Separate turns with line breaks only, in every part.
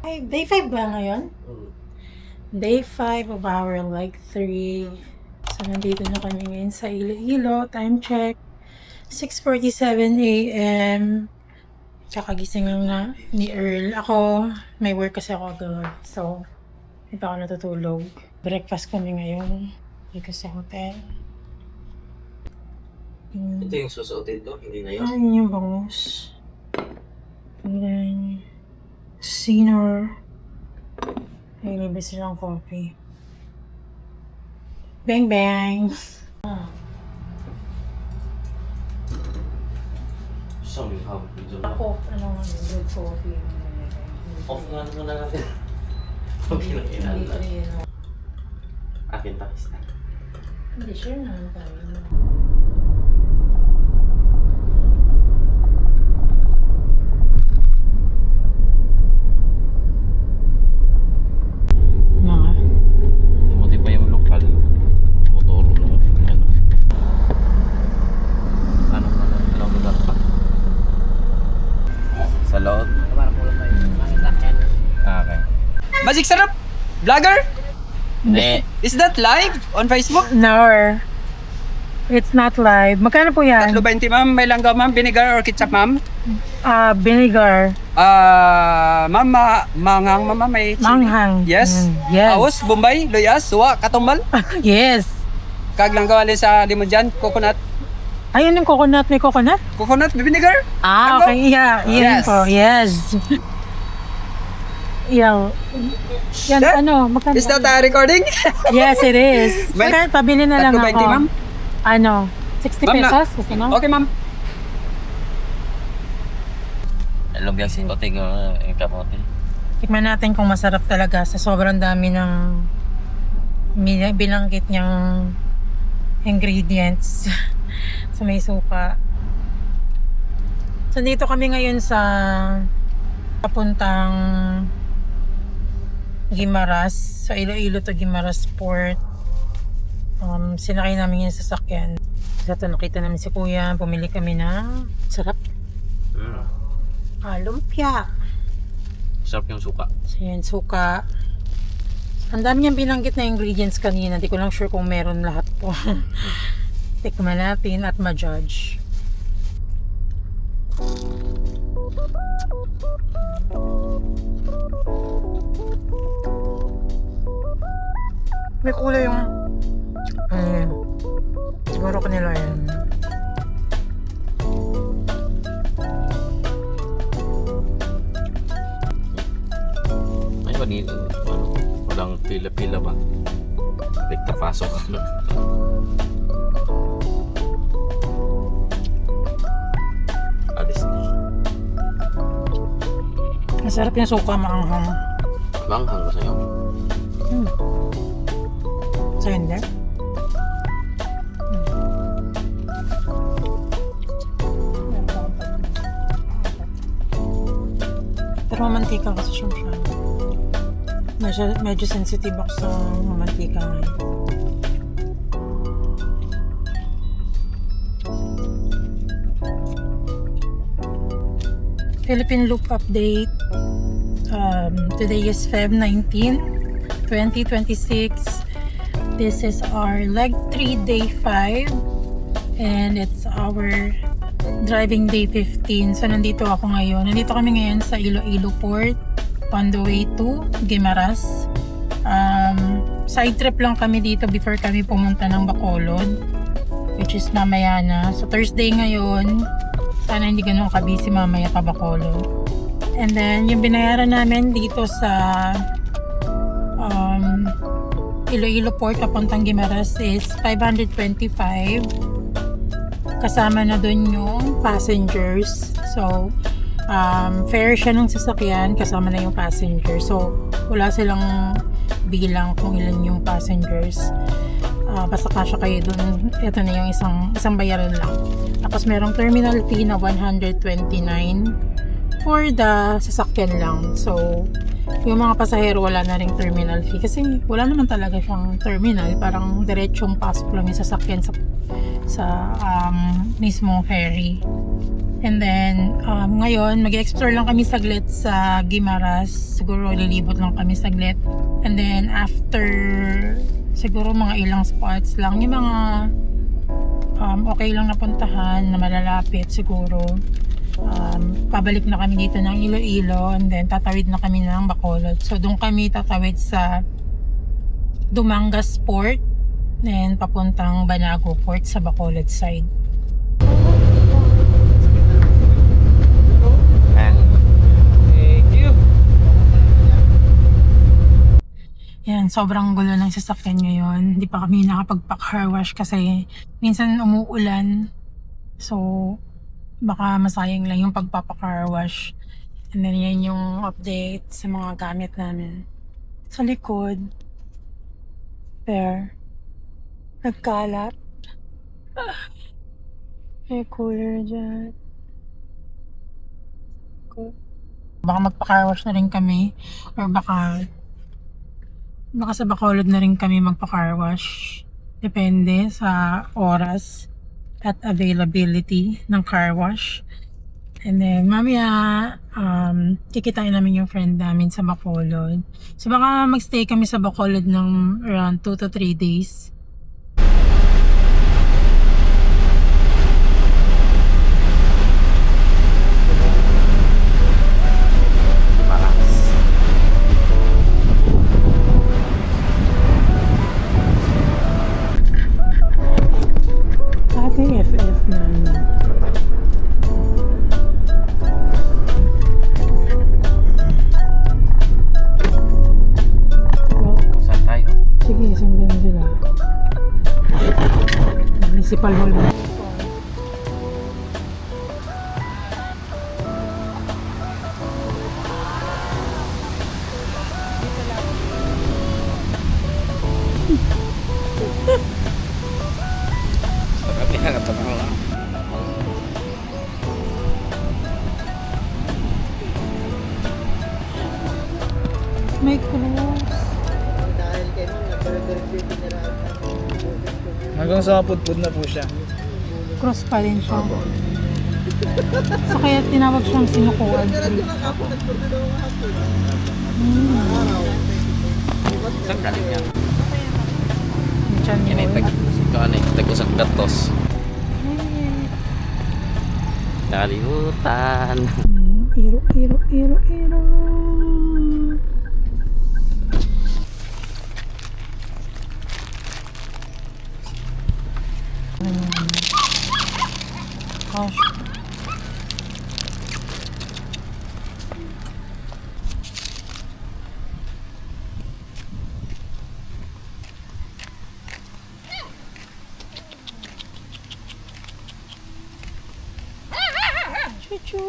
Ay, day 5 ba ngayon? Day 5 of our like 3. So, nandito na kami ngayon sa Iloilo. Time check. 6:47 a.m. Kakagising lang na ni Earl. Ako, may work kasi ako agad. So, hindi pa ako natutulog. Breakfast kami ngayon. Dito sa hotel.
Ito yung susuotin ko, hindi na yun.
Ayun yung bangus. And then, Senior. Ay, libre silang coffee. Bang, bang!
Somehow, medyo
Ako, ano nga, good coffee.
off nga naman na natin. Pag kinakailan
Hindi ko
na.
rin,
Akin tapos na.
Hindi, sure naman tayo. Mga.
Buti pa yung lokal. Motoro lang. Anong lugar pa? Sa loob? Okay.
Magic Sarap Vlogger?
Hindi.
Is that live on Facebook?
No, it's not live. Magkano po yan?
3.20 ma'am, may langga ma'am, vinegar or ketchup ma'am?
Vinegar.
Ma'am, manghang ma'am, may chili.
Manghang.
Yes.
Yes.
Aos, Bombay, Luyas, Suwa, Katumbal.
Yes.
Kag langga wali sa limon dyan, coconut.
Ayun yung coconut. May coconut?
Coconut, vinegar. Mango?
Okay. Yeah. Yun
Yes.
po. Yes. Yan. Yan,
That-
ano? Magkano?
Is that recording?
Yes, it is.
Well,
Kaya pabili na lang
3.20
ako.
ma'am?
Ano? 60
Ma'am,
pesos? Gusto mo?
Okay ma'am.
Alam yung sinuotin ko yung kamote.
Tikman natin kung masarap talaga sa sobrang dami ng binanggit niyang ingredients sa may suka. So dito kami ngayon sa papuntang Guimaras. Sa Iloilo to Guimaras Port. Sinakay namin yung sasakyan. Ito nakita namin si Kuya. Pumili kami na sarap. Lumpia.
Sarap yung suka.
So yan, suka. Ang dami niyang binanggit na ingredients kanina. Hindi ko lang sure kung meron lahat po. Tikman natin at ma-judge. May kulay yung siguro kanila yan.
Ay, kanina, walang pila-pila ba? Rekta pasok. Alis na.
Masarap yung suka, maanghang.
Manghang ko sa'yo.
Sa hindi? Pero mantika kasi siya. Medyo sensitive ako sa mantika ngayon. Philippine Loop Update. Today is Feb 19, 2026. This is our leg 3 day 5 and it's our driving day 15. So nandito ako ngayon. Nandito kami ngayon sa Iloilo Port on the way to Guimaras. Side trip lang kami dito before kami pumunta ng Bacolod, which is mamaya na. So Thursday ngayon. Sana hindi ganun ka-busy mamaya pa Bacolod. And then yung binayaran namin dito sa Iloilo Port papuntang Guimaras is 525. Kasama na dun yung passengers. So, fare siya ng sasakyan, kasama na yung passenger. So, wala silang bilang kung ilan yung passengers. Basta kasya kayo dun. Ito na yung isang bayaran lang. Tapos, merong terminal fee na 129 for the sasakyan lang. So, yung mga pasahero wala na ring terminal fee kasi wala naman talaga siyang terminal, parang diretsong pasok lang yung sasakyan sa mismong ferry. And then, ngayon, mag-explore lang kami saglit sa Guimaras. Siguro lilibot lang kami saglit. And then, after siguro mga ilang spots lang, yung mga okay lang napuntahan na malalapit siguro. Pabalik na kami dito ng Iloilo and then tatawid na kami ng Bacolod. So, doon kami tatawid sa Dumangas Port and papuntang Banago Port sa Bacolod side.
Thank you.
Yan, sobrang gulo ng sasakyan ngayon. Hindi pa kami nakapag-car wash kasi minsan umuulan. So, baka masayang lang yung pagpapa-car wash. And then yan yung update sa mga gamit namin. Sa likod, there, nagkalat. May cooler dyan. Baka magpa-car wash na rin kami or baka sa Bacolod na rin kami magpa-car wash. Depende sa oras at availability ng car wash. And then, mamaya, kikitain namin yung friend namin sa Bacolod. So, baka magstay kami sa Bacolod ng around 2 to 3 days. Ating FF na ano.
Saan tayo?
Sige, sundan sila. Municipal Hall ba?
Sarap yan, katanong lang.
May cruise.
Hanggang sa pudpud na po siya.
Cross pa rin siya. So kaya tinawag siyang sinukuan.
Saan galing yan?
Diyan
Yan ay tag-usang gatos. Nakalimutan.
Iro, iro, iro, iro. Gosh. Chuchu.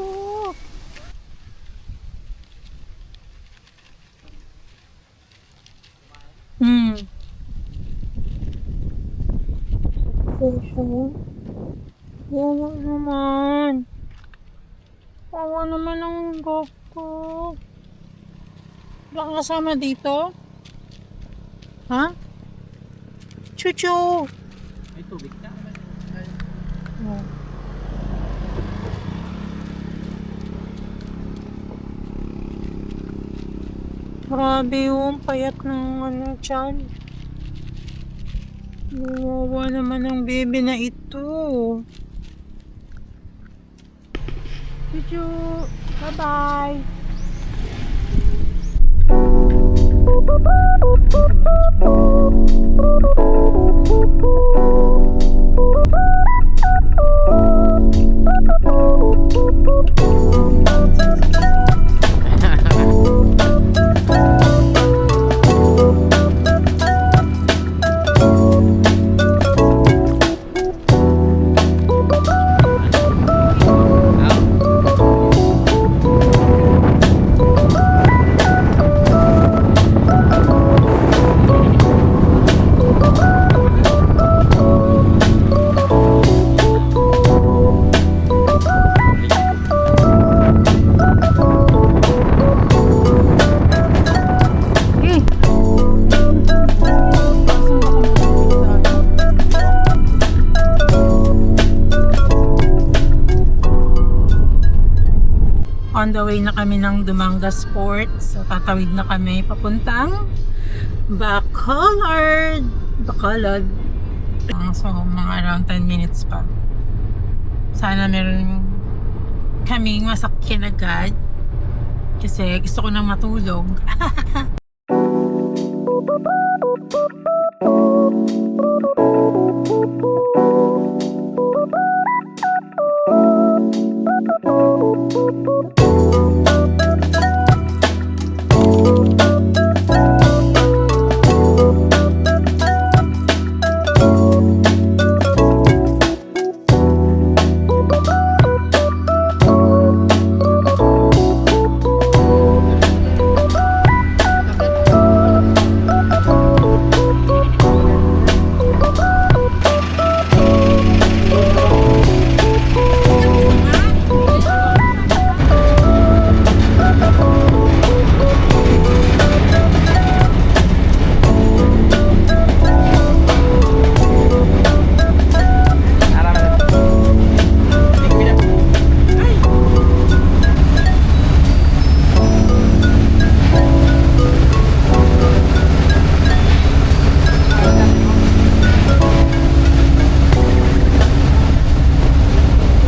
Chuchu. Wawa naman. Wawa naman ang goko. Wala kang kasama dito? Ha? Chuchu!
May tubig ka?
Oh. Grabe yung payat ng ano dyan. Wawa naman ang baby na ito. Chuchu! Bye-bye! the way na kami ng Dumangas Port. So, tatawid na kami papuntang Bacolod. So, mga around 10 minutes pa. Sana meron kaming masakyan agad. Kasi gusto ko nang matulog.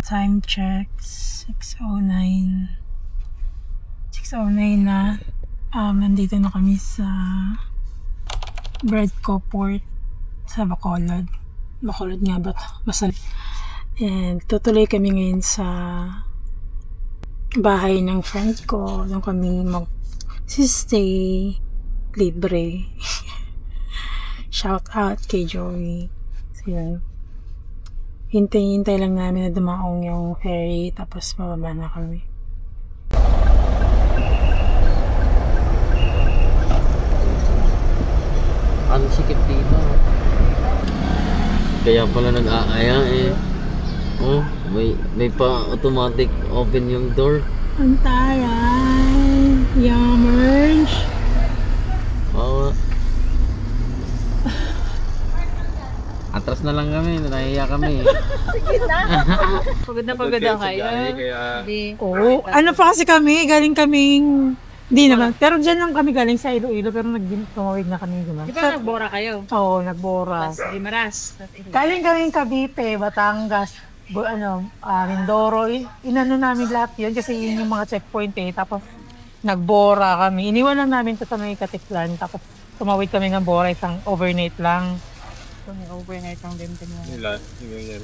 Time check, 6:09. 6:09 na. Nandito na kami sa Bradco Port sa Bacolod. Bacolod nga ba? Basta. And tutuloy kami ngayon sa bahay ng friend ko. Doon kami mag-stay libre. Shout out kay Joey. So, yun. Hintay lang namin na dumaong yung ferry tapos mababa na kami.
Ang sikip dito. Kaya pala nag-aaya eh. Oh, may pa-automatic open yung door.
Ang taray! Yammers!
Oo. Atras na lang kami, nahiya kami.
Pagod na kayo.
Oo. Ano pa kasi kami? Galing kaming... Hindi naman. Pero dyan lang kami galing sa Iloilo. Pero tumawid na kami.
Di ba nagbora kayo?
Oo, nagbora.
Limaras.
Galing kaming Cavite, Batangas, Mindoro. Inano namin lahat yun kasi yun yung mga checkpoint eh. Tapos nagbora kami. Iniwan lang namin ito sa may Katiklan. Tapos tumawid kami ng Bora, isang overnight lang.
May overnight ang dimdim mo.
Nila, yung ganyan.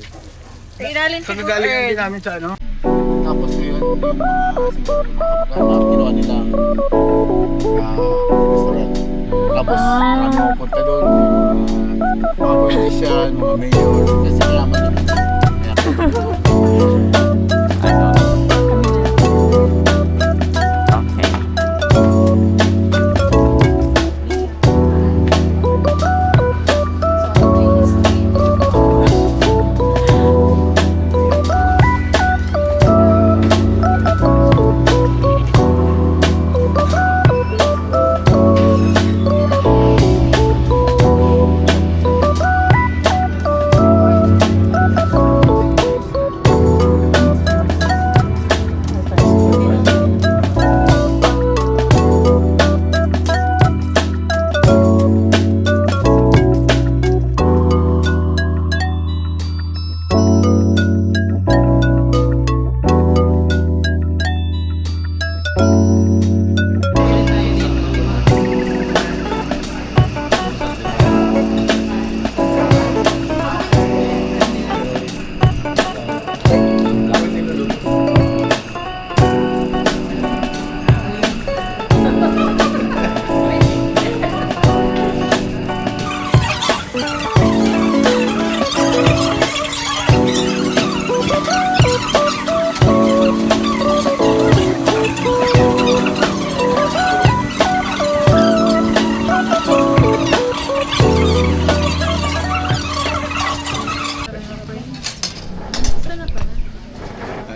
Sa ilalim
So,
siguro,
nagaling din
Earl.
namin sa ano?
Tapos yun, yung siguro yung mga kamag-anak, ginawa nilang restaurant. Tapos, punta doon, mga politician, mga mayor, kasi kailangan naman.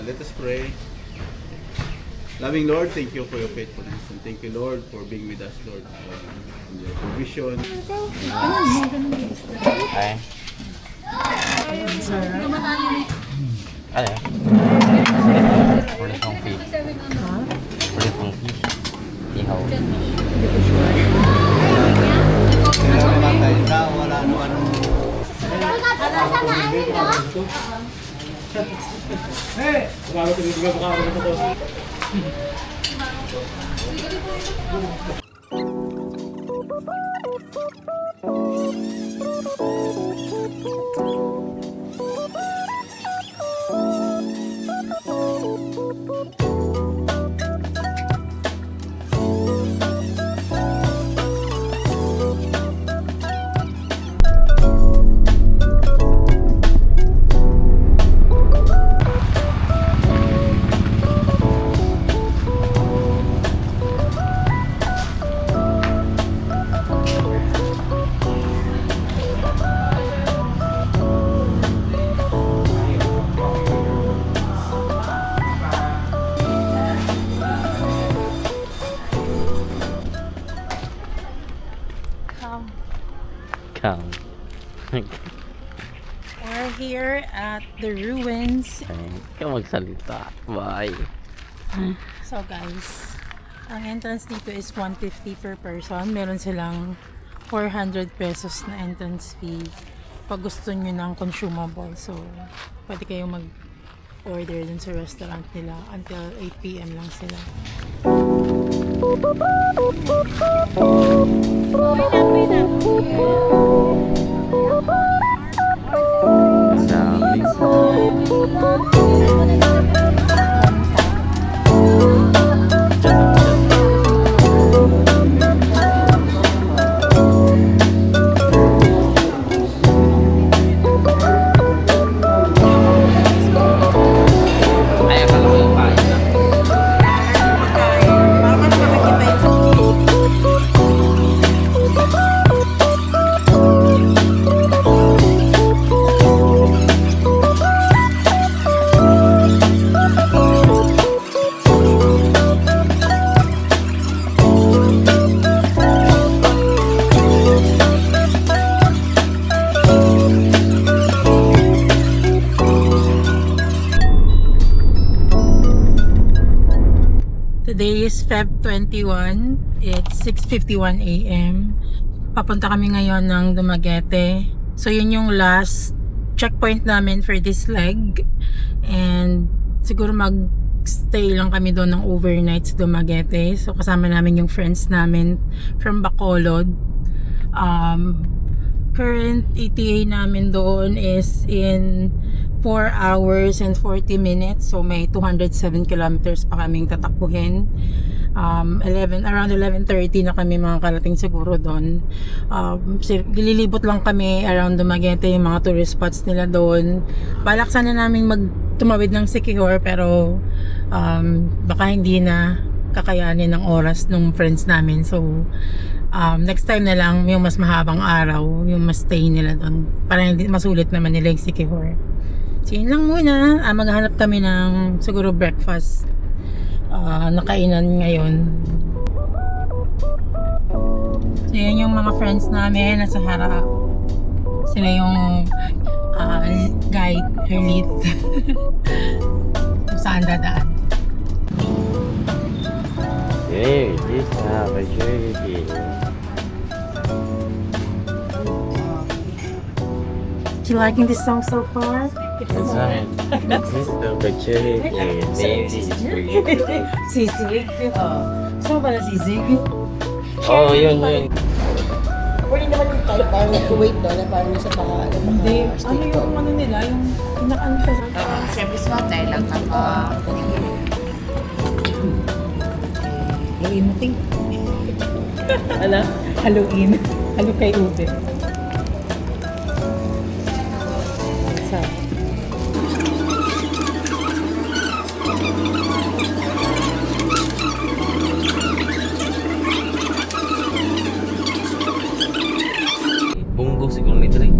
Let us pray. Loving Lord, thank you for your faithfulness. And thank you, Lord, for being with us, Lord. In your provision.
Ay. Ano yan? Wala siyang fee. ihaw.
Hindi ko sure.
Wala ano.
Kang.
We're here at the ruins.
Ikaw magsalita. Bye.
So guys, ang entrance dito is 150 per person. Meron silang 400 pesos na entrance fee pag gusto nyo ng consumable. So, pwede kayong mag-order dun sa restaurant nila until 8 p.m. lang sila.
Ay, akala ko yung kain na.
Today is Feb 21. It's 6:51 a.m. Papunta kami ngayon ng Dumaguete. So yun yung last checkpoint namin for this leg. And siguro mag-stay lang kami doon ng overnight sa Dumaguete. So kasama namin yung friends namin from Bacolod. Current ETA namin doon is in 4 hours and 40 minutes. So may 207 kilometers pa kaming tatakbuhin. Around 11:30 na kami mga karating siguro doon. Gililibot lang kami around Dumaguete, yung mga tourist spots nila doon. Balak sana namin tumawid ng Siquijor, pero baka hindi na kakayanin ng oras ng friends namin. So next time na lang yung mas mahabang araw, yung mas stay nila doon, para hindi masulit naman nila yung Siquijor. So yun lang muna. Maghanap kami ng siguro breakfast na kainan ngayon. So yan yung mga friends namin nasa harap. Sila yung guide, Herlit. Kung saan dadaan.
Hey, this opportunity.
You liking this song so far?
That's right. This opportunity. Maybe this is for you.
Sisig. Saan ba na sisig?
Oh, yun.
Pwede naman yung type parang nag-wait doon na parang nasa
Hindi. Ano yung ano nila? Yung pinaka-ano siya?
Service mo, tayo lang ako.
Haluin mo, ting. Ala? Haluin. Halo kay Ube. Sa.
Bunggo siguro may drink.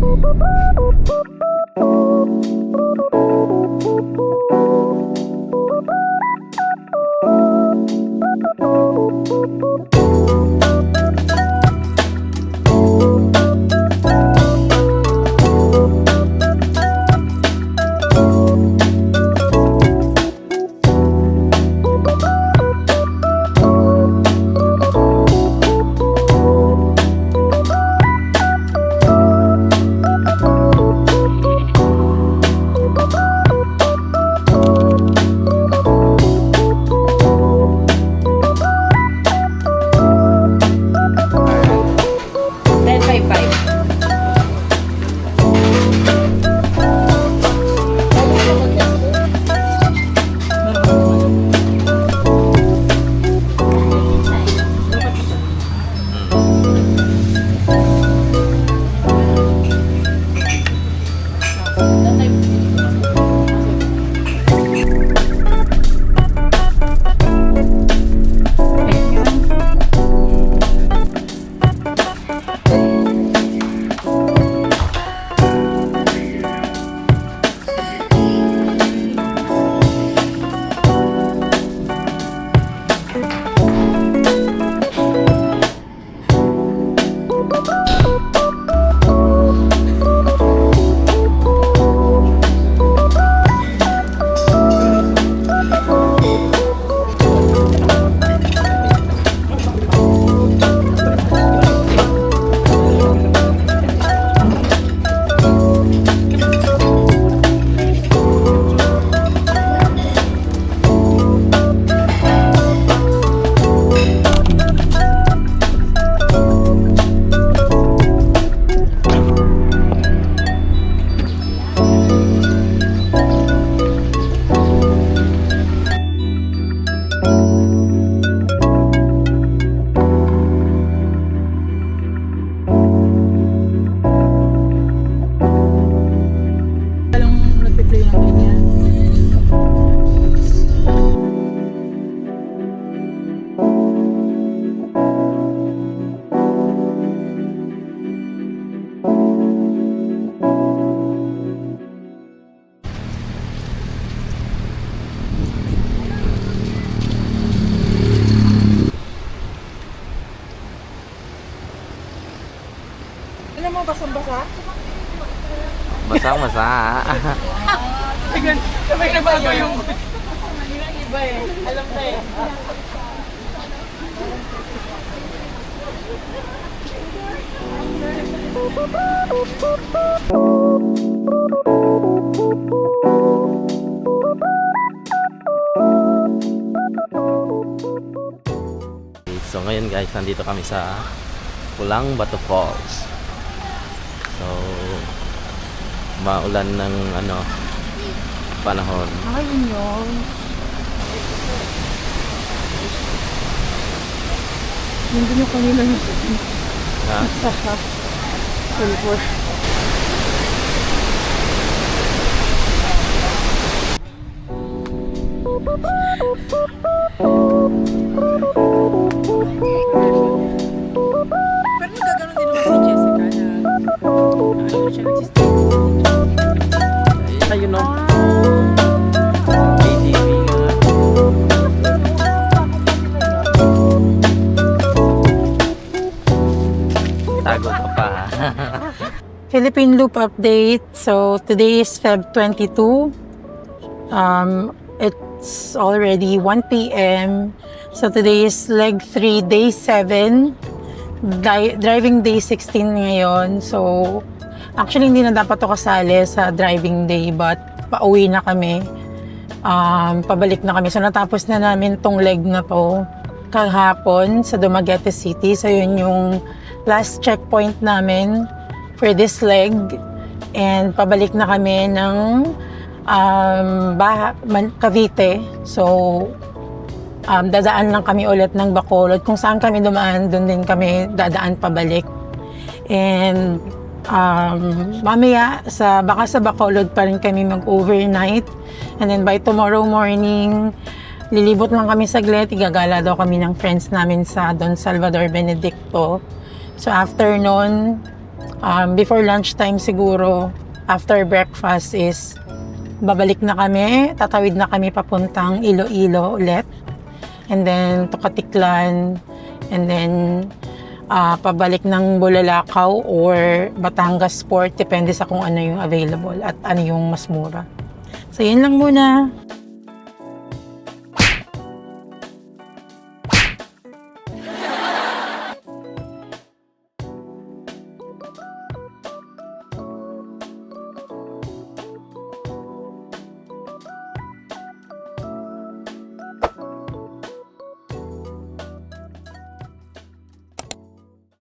Walang nagpe-play ng ganyan. Alam mo, basang-basa?
Basang-basa.
Sabay na bago yung... Iba eh. Alam na eh.
So ngayon guys, nandito kami sa Pulang Bato Falls. So maulan ng panahon.
Ayun yun. Hindi nyo kanina yung
Ha?
silver. Pero nagkaganon din naman si Jessica na ano siya nagsistay.
Ayun o. ATV nga. Tago ka pa.
Philippine Loop update. So today is Feb 22. It's already 1 p.m. So today is leg 3, day 7. Driving day 16 ngayon. So actually hindi na dapat to kasali sa driving day, but pauwi na kami. Pabalik na kami. So natapos na namin tong leg na to kahapon sa Dumaguete City. So yun yung last checkpoint namin for this leg, and pabalik na kami ng Cavite. So dadaan lang kami ulit ng Bacolod. Kung saan kami dumaan, doon din kami dadaan pabalik. And mamaya baka sa Bacolod pa rin kami mag-overnight, and then by tomorrow morning lilibot lang kami saglit. Igagala daw kami ng friends namin sa Don Salvador Benedicto. So after nun, before lunchtime siguro, after breakfast is babalik na kami, tatawid na kami papuntang Iloilo ulit, and then Tocatliclan, and then pabalik ng Bulalakaw or Batangas Port, depende sa kung ano yung available at ano yung mas mura. So yun lang muna.